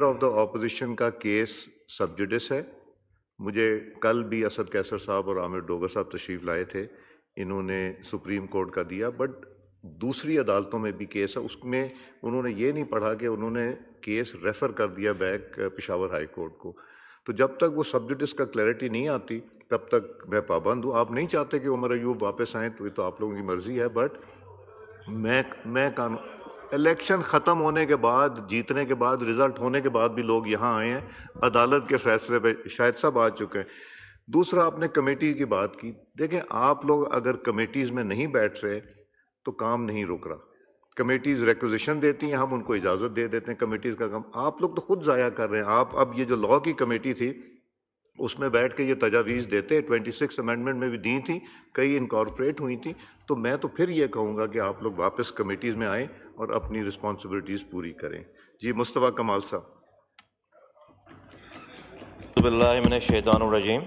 Of the opposition کا case سب Judas ہے. مجھے کل بھی اسد کیسر صاحب اور عامر ڈوگر صاحب تشریف لائے تھے، انہوں نے سپریم کورٹ کا دیا، بٹ دوسری عدالتوں میں بھی کیس ہے، اس میں انہوں نے یہ نہیں پڑھا کہ انہوں نے کیس ریفر کر دیا بیک پشاور ہائی کورٹ کو. تو جب تک وہ سب جوڈس کا کلیئرٹی نہیں آتی تب تک میں پابند ہوں. آپ نہیں چاہتے کہ عمر ایوب واپس آئیں تو یہ تو آپ لوگوں کی مرضی ہے، بٹ میں الیکشن ختم ہونے کے بعد، جیتنے کے بعد، رزلٹ ہونے کے بعد بھی لوگ یہاں آئے ہیں عدالت کے فیصلے پہ. شاہد صاحب آ چکے ہیں. دوسرا آپ نے کمیٹی کی بات کی. دیکھیں آپ لوگ اگر کمیٹیز میں نہیں بیٹھ رہے تو کام نہیں رک رہا. کمیٹیز ریکوزیشن دیتی ہیں، ہم ان کو اجازت دے دیتے ہیں کمیٹیز کا کام. آپ لوگ تو خود ضائع کر رہے ہیں. آپ اب یہ جو لاء کی کمیٹی تھی اس میں بیٹھ کے یہ تجاویز دیتے، 26 امینڈمنٹ میں بھی دی تھیں، کئی انکارپوریٹ ہوئی تھیں. تو میں تو پھر یہ کہوں گا کہ آپ لوگ واپس کمیٹیز میں آئیں اور اپنی رسپانسبلٹیز پوری کریں. جی مصطفیٰ کمال صاحب. باللہ من الشیطان الرجیم.